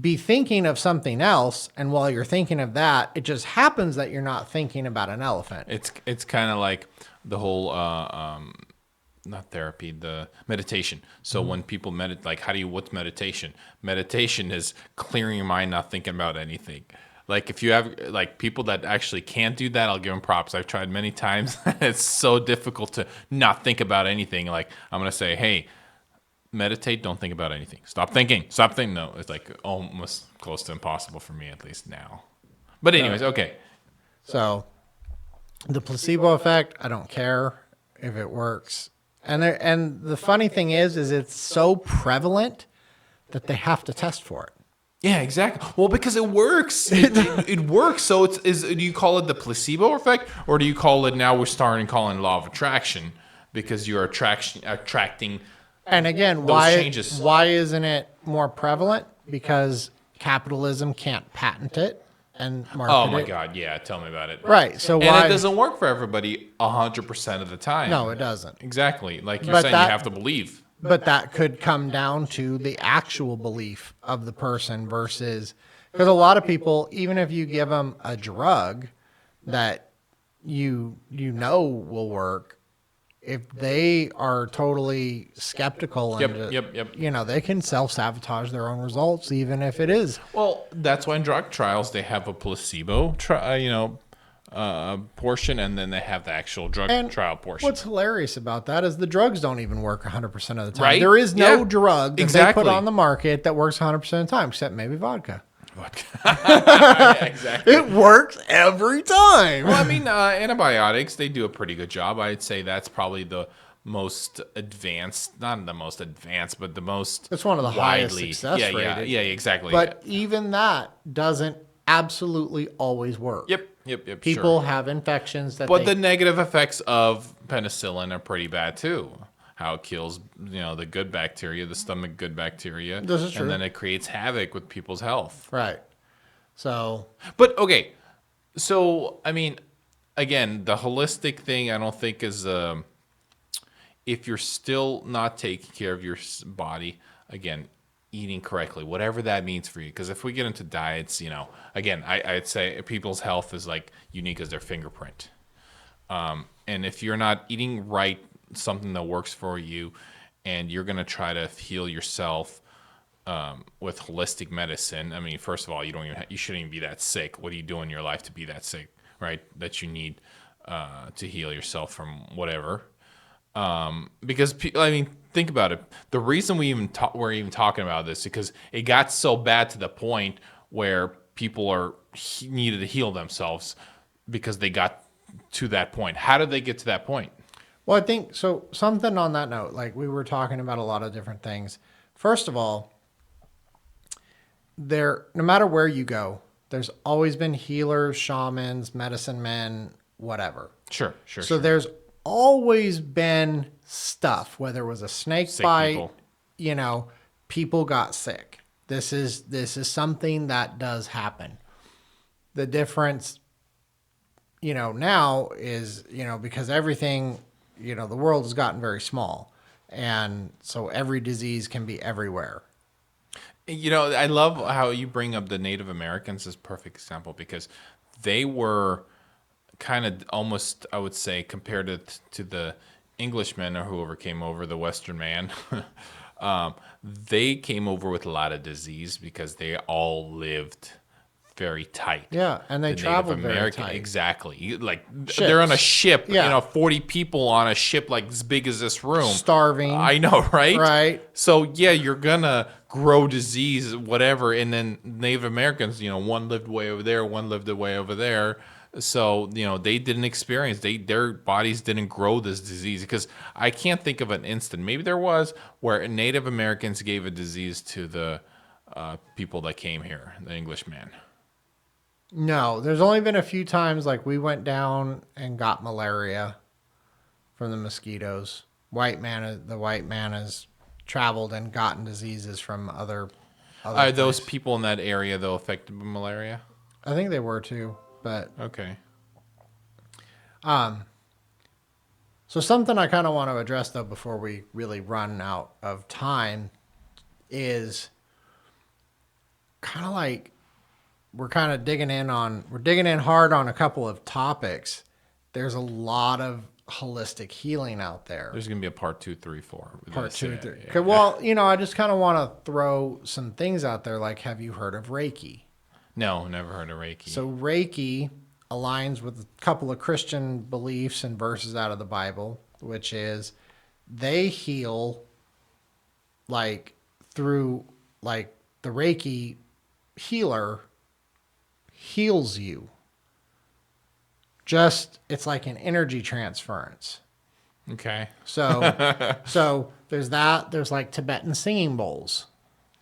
be thinking of something else, and while you're thinking of that, it just happens that you're not thinking about an elephant. It's kind of like the whole not therapy, the meditation. So when people meditate, like, what's meditation? Meditation is clearing your mind, not thinking about anything. Like, if you have, like, people that actually can't do that, I'll give them props. I've tried many times. It's so difficult to not think about anything. Like, I'm going to say, hey, meditate, don't think about anything. Stop thinking. No, it's like almost close to impossible for me, at least now. But anyways, okay. So the placebo effect, I don't care if it works. And the funny thing is it's so prevalent that they have to test for it. Yeah, exactly. Well, because it works. It works. So do you call it the placebo effect, or do you call it, now we're starting calling law of attraction, because you're attracting. And again, changes. why isn't it more prevalent? Because capitalism can't patent it and market it. Oh my God, yeah, tell me about it. Right. So And why it doesn't work for everybody 100% of the time. No, it doesn't. Exactly. Like you're But saying, that- you have to believe. But that could come down to the actual belief of the person versus, because a lot of people, even if you give them a drug that you know will work, if they are totally skeptical and Yep. they can self-sabotage their own results, even if it is. Well, that's why in drug trials they have a placebo portion, and then they have the actual drug trial portion. What's hilarious about that is the drugs don't even work 100% of the time. Right? There is no Yeah. drug that Exactly. they put on the market that works 100% of the time, except maybe vodka. Yeah, exactly. It works every time. Well, I mean, antibiotics, they do a pretty good job. I'd say that's probably the most advanced, not the most advanced, but the most It's one of the highest widely. success Yeah, rated. exactly. But even that doesn't absolutely always work. Yep. People Sure. have infections that But they the negative effects of penicillin are pretty bad too. How it kills, the good bacteria, the stomach good bacteria. This is true. And then it creates havoc with people's health. right. So But okay, so I mean, again, the holistic thing I don't think is if you're still not taking care of your body, again, eating correctly, whatever that means for you. Because if we get into diets, again, I'd say people's health is like unique as their fingerprint. And if you're not eating right, something that works for you, and you're gonna try to heal yourself with holistic medicine, I mean, first of all, you shouldn't even be that sick. What do you do in your life to be that sick, right? That you need to heal yourself from whatever. Because I mean, think about it. The reason we're even talking about this is because it got so bad to the point where people needed to heal themselves because they got to that point. How did they get to that point? Well, I think so. Something on that note, like we were talking about a lot of different things. First of all, no matter where you go, there's always been healers, shamans, medicine men, whatever. Sure. So there's always been stuff, whether it was a snake Sick bite, people. People got sick. This is something that does happen. The difference, now is, because everything, the world has gotten very small. And so every disease can be everywhere. I love how you bring up the Native Americans as a perfect example because they were kind of almost, I would say, compared to the Englishmen or whoever came over, the Western man, they came over with a lot of disease because they all lived very tight. Yeah, and they traveled very tight. Exactly. Like Ships. they're on a ship, Yeah. 40 people on a ship like as big as this room. Starving. I know, right? Right. So yeah, you're gonna grow disease, whatever, and then Native Americans, one lived way over there, one lived way over there. So they didn't experience their bodies didn't grow this disease because I can't think of an instant. Maybe there was where Native Americans gave a disease to the people that came here, the Englishmen. No, there's only been a few times like we went down and got malaria from the mosquitoes. The white man has traveled and gotten diseases from other Are those places. people in that area though affected by malaria? I think they were too, but Okay. so something I kind of want to address though before we really run out of time is kind of like we're digging in hard on a couple of topics. There's a lot of holistic healing out there. There's gonna be a part 2, 3, 4. Part 2 and 3. Yeah. Okay, well, I just kind of want to throw some things out there. Like, have you heard of Reiki? No, never heard of Reiki. So Reiki aligns with a couple of Christian beliefs and verses out of the Bible, which is they heal through the Reiki healer heals you. It's like an energy transference. Okay. So there's that. There's like Tibetan singing bowls.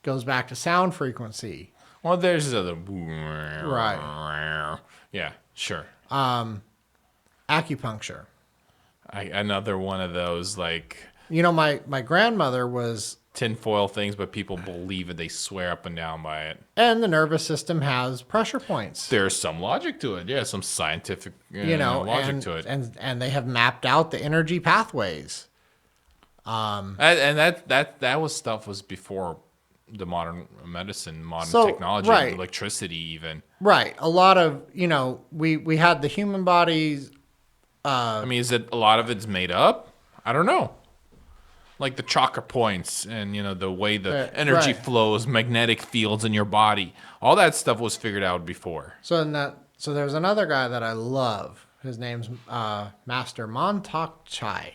Goes back to sound frequency. Well, there's the Right. Yeah, sure. Acupuncture. Another one of those like My grandmother was, tinfoil things, but people believe it. They swear up and down by it. and the nervous system has pressure points. There's some logic to it. Yeah, some scientific logic to it. And they have mapped out the energy pathways. And that was before the modern medicine, modern technology, right. electricity even. Right. A lot of, we had the human bodies. I mean, is it a lot of it's made up? I don't know. Like the chakra points and, the way the energy Right. flows, magnetic fields in your body. All that stuff was figured out before. So there's another guy that I love. His name's Master Montauk Chai,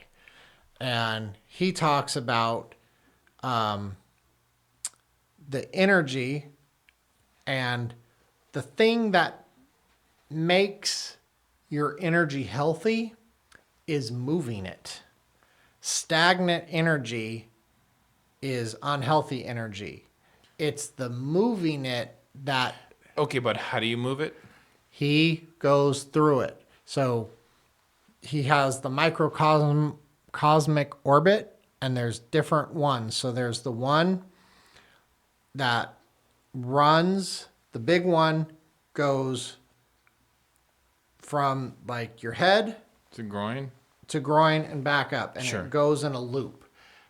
and he talks about the energy, and the thing that makes your energy healthy is moving it. Stagnant energy is unhealthy energy. It's the moving it that Okay, but how do you move it? he goes through it. So he has the cosmic orbit, and there's different ones. So there's the one that runs, the big one goes from like your head To groin? to groin and back up, and Sure. it goes in a loop,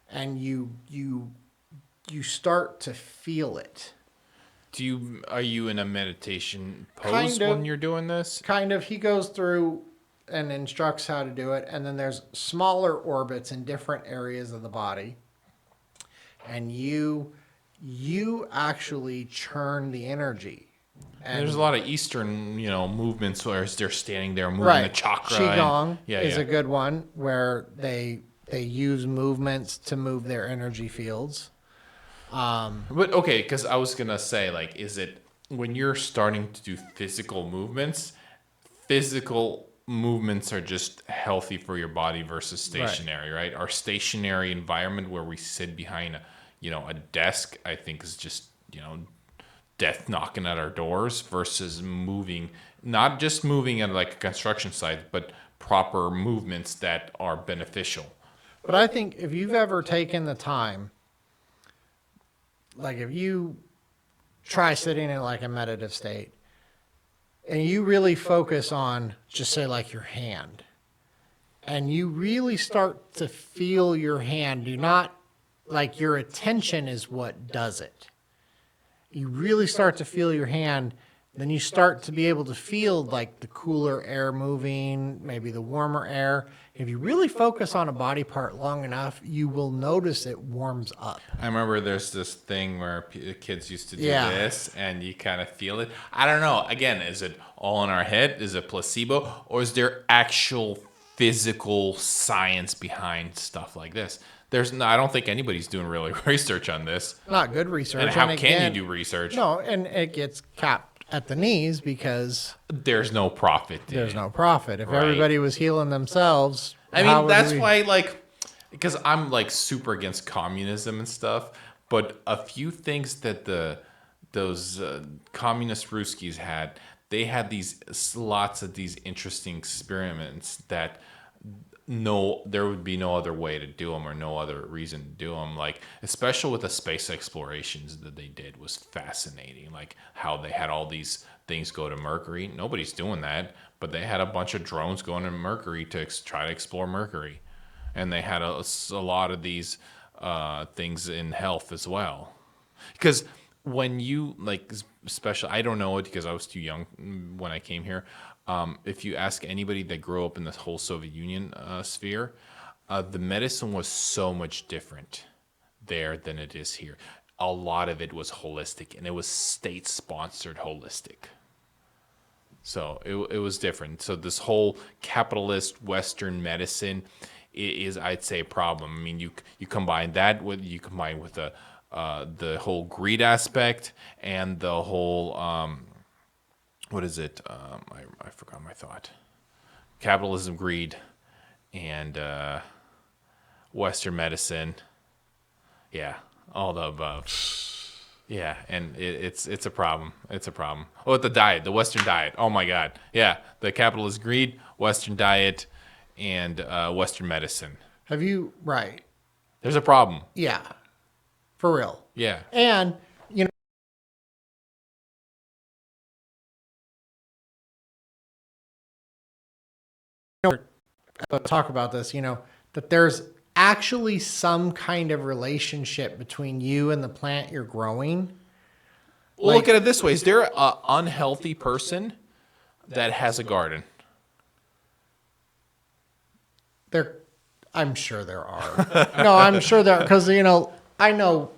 and you start to feel it. Are you in a meditation pose Kind of. when you're doing this? Kind of. He goes through and instructs how to do it, and then there's smaller orbits in different areas of the body, and you actually churn the energy. And There's a lot of Eastern, movements where they're standing there moving right, the chakra. qigong Yeah, is yeah. a good one where they use movements to move their energy fields. But okay, because I was gonna say, like, is it when you're starting to do physical movements are just healthy for your body versus stationary, right? Our stationary environment where we sit behind a desk, I think is just, death knocking at our doors versus moving, not just moving at like a construction site, but proper movements that are beneficial. But I think if you've ever taken the time, like if you try sitting in like a meditative state and you really focus on just say like your hand, and you really start to feel your hand, do not like your attention is what does it. You really start to feel your hand, then you start to be able to feel like the cooler air moving, maybe the warmer air. If you really focus on a body part long enough, you will notice it warms up. I remember there's this thing where kids used to do Yeah. this, and you kind of feel it. I don't know. Again, is it all in our head? Is it placebo? Or is there actual physical science behind stuff like this? I don't think anybody's doing really research on this. Not good research. And how again, can you do research? No, and it gets capped at the knees because There's no profit. there's no profit. If Right. everybody was healing themselves, I how mean, would that's we- why, because I'm super against communism and stuff, but a few things that those communist Ruskies had, they had lots of these interesting experiments that there would be no other way to do them or no other reason to do them. Like, especially with the space explorations that they did was fascinating. Like how they had all these things go to Mercury. Nobody's doing that, but they had a bunch of drones going to Mercury to try to explore Mercury. And they had a lot of these things in health as well. Because when you, especially, I don't know it because I was too young when I came here. If you ask anybody that grew up in the whole Soviet Union sphere, the medicine was so much different there than it is here. A lot of it was holistic, and it was state-sponsored holistic. So it was different. So this whole capitalist Western medicine is, I'd say, a problem. I mean, you combine with the whole greed aspect and the whole what is it? I forgot my thought. Capitalism, greed, and Western medicine. Yeah, all the above. Yeah, and it's a problem. It's a problem. Oh, the Western diet. Oh my God. Yeah, the capitalist greed, Western diet, and Western medicine. have you right? There's a problem. Yeah, for real. Yeah. And talk about this. That there's actually some kind of relationship between you and the plant you're growing. Well, look at it this way: is there an unhealthy person that has a garden? There, I'm sure there are. No, I'm sure there, because I know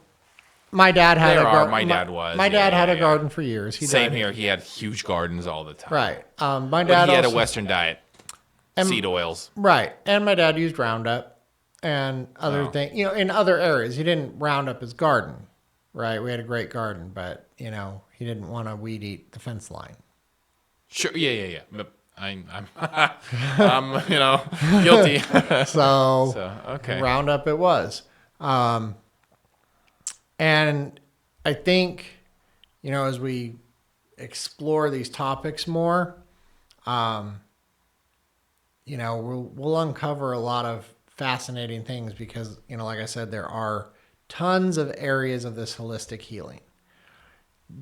my dad had There a are. garden. My dad was. My dad Yeah, had yeah, a yeah. garden for years. He Same died. here. He had huge gardens all the time. Right. My But dad he had a also, Western diet. Seed oils. right, and my dad used Roundup and other Wow. things. In other areas, he didn't round up his garden. Right, we had a great garden, but he didn't want to weed eat the fence line. Sure. Yeah. But I'm guilty. So, So, okay. Roundup it was. And I think, as we explore these topics more, we'll uncover a lot of fascinating things because, like I said, there are tons of areas of this holistic healing.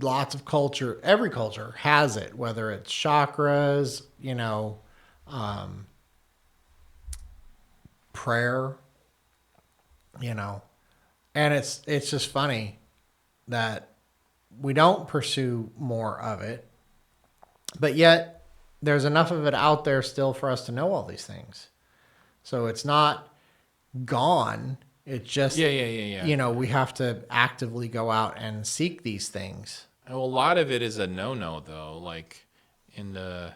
Lots of culture, every culture has it, whether it's chakras, prayer, and it's just funny that we don't pursue more of it, but yet there's enough of it out there still for us to know all these things. So it's not gone. It's just, Yeah. we have to actively go out and seek these things. Well, a lot of it is a no-no, though. Like in the,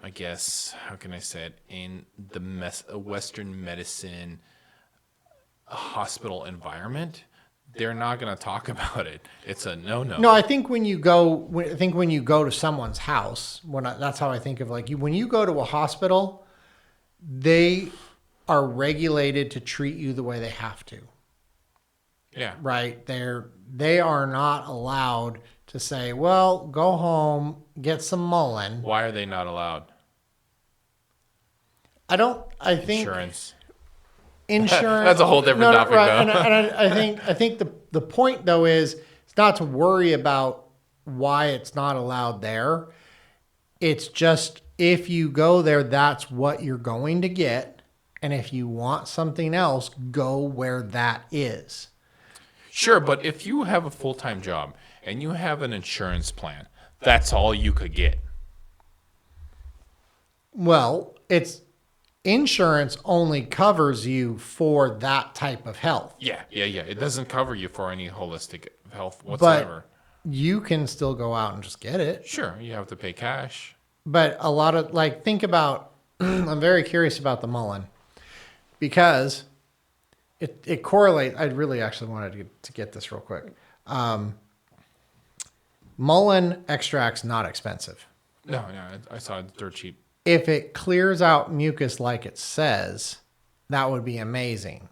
I guess, how can I say it? In the Western medicine hospital environment, they're not going to talk about it. It's a no-no. No, I think when you go to someone's house, that's how I think of when you go to a hospital, they are regulated to treat you the way they have to. Yeah. Right? They are not allowed to say, well, go home, get some mullein. Why are they not allowed? I think Insurance. That's a whole different topic, right. though. And I think the point though is it's not to worry about why it's not allowed there. It's just if you go there, that's what you're going to get. And if you want something else, go where that is. Sure, but if you have a full-time job and you have an insurance plan, that's all you could get. Well, insurance only covers you for that type of health. Yeah. It doesn't cover you for any holistic health whatsoever. But you can still go out and just get it. Sure, you have to pay cash. But a lot of think about, I'm very curious about the mullein because it correlates. I really actually wanted to get this real quick. Mullein extract's not expensive. No, I saw it. They're cheap. If it clears out mucus like it says, that would be amazing.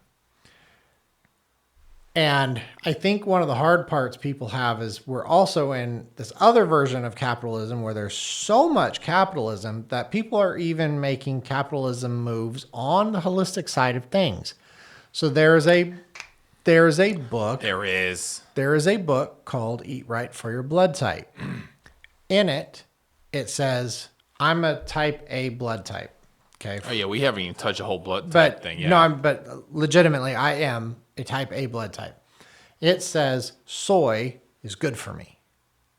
And I think one of the hard parts people have is we're also in this other version of capitalism where there's so much capitalism that people are even making capitalism moves on the holistic side of things. So there's a book. There is a book called Eat Right for Your Blood Type. In it says, I'm a type A blood type. Okay. Oh yeah, we haven't even touched a whole blood type thing yet. No, but legitimately, I am a type A blood type. It says soy is good for me.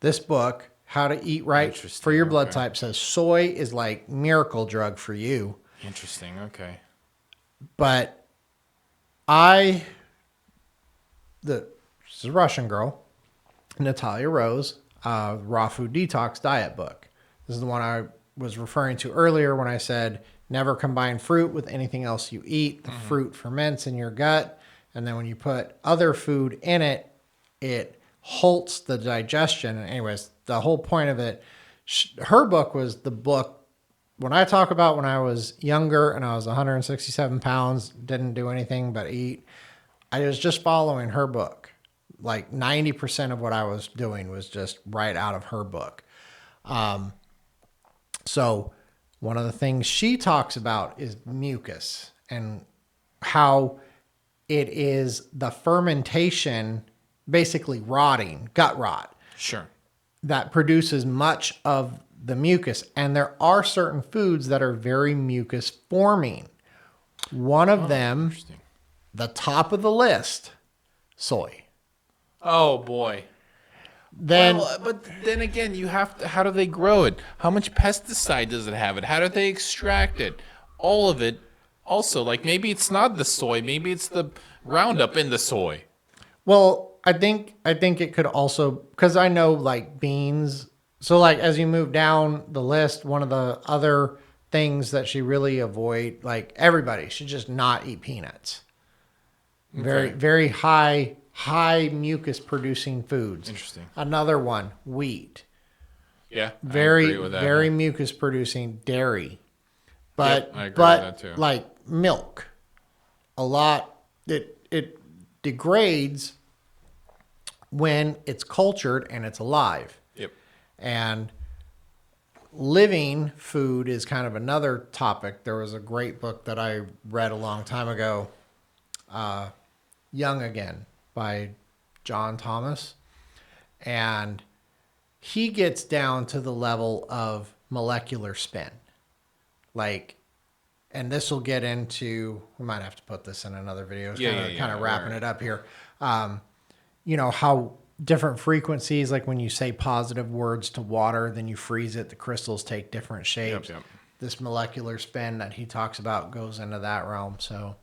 This book, How to Eat Right for Your Blood Type, says soy is like miracle drug for you. Interesting. Okay. But this is a Russian girl, Natalia Rose, Raw Food Detox Diet book. This is the one I was referring to earlier when I said never combine fruit with anything else you eat. The fruit ferments in your gut. And then when you put other food in it, it halts the digestion. And anyways, the whole point of it, her book was the book. When I talk about when I was younger and I was 167 pounds, didn't do anything but eat, I was just following her book. Like 90% of what I was doing was just right out of her book. So one of the things she talks about is mucus and how it is the fermentation, basically rotting, gut rot. Sure. That produces much of the mucus. And there are certain foods that are very mucus forming. One of them, the top of the list, soy. Oh boy. But then again, you have to, how do they grow it? How much pesticide does it have? How do they extract it? All of it Also, like maybe it's not the soy, maybe it's the Roundup in the soy. Well, I think it could also, because I know like beans. So like as you move down the list, one of the other things that she really avoid, like everybody should just not eat peanuts. Very Okay. very high mucus producing foods. Interesting. Another one, wheat. Yeah, I Very agree with that. very Yeah. mucus producing. Dairy. But I agree with but that too. like milk, a lot it degrades when it's cultured and it's alive. Yep. And living food is kind of another topic. There was a great book that I read a long time ago, Young Again by John Thomas. And he gets down to the level of molecular spin. Like, and this will get into, we might have to put this in another video. It's kind of wrapping it up here. How different frequencies, like when you say positive words to water, then you freeze it, the crystals take different shapes. Yep. This molecular spin that he talks about goes into that realm. So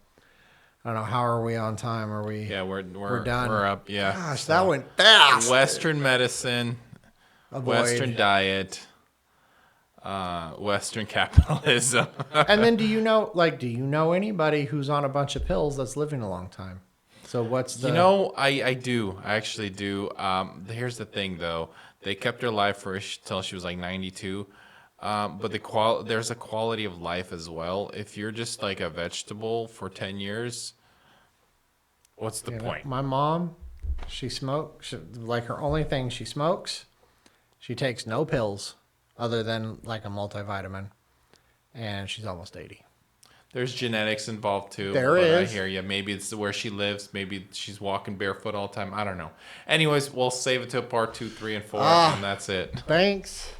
I don't know, how are we on time? Are we? Yeah, we're done. We're up. Yeah. Gosh, So, that went fast. Western medicine, Avoid. Western diet, Western capitalism. And then do you know anybody who's on a bunch of pills that's living a long time? So what's the... I do. I actually do. Here's the thing, though. They kept her alive till she was like 92. But there's a quality of life as well. If you're just like a vegetable for 10 years, what's the point? My mom, she smokes. Like her only thing, she smokes. She takes no pills other than like a multivitamin. And she's almost 80. There's genetics involved too. There but is. I hear you. Maybe it's where she lives. Maybe she's walking barefoot all the time. I don't know. Anyways, we'll save it to part 2, 3, and 4, and that's it. Thanks.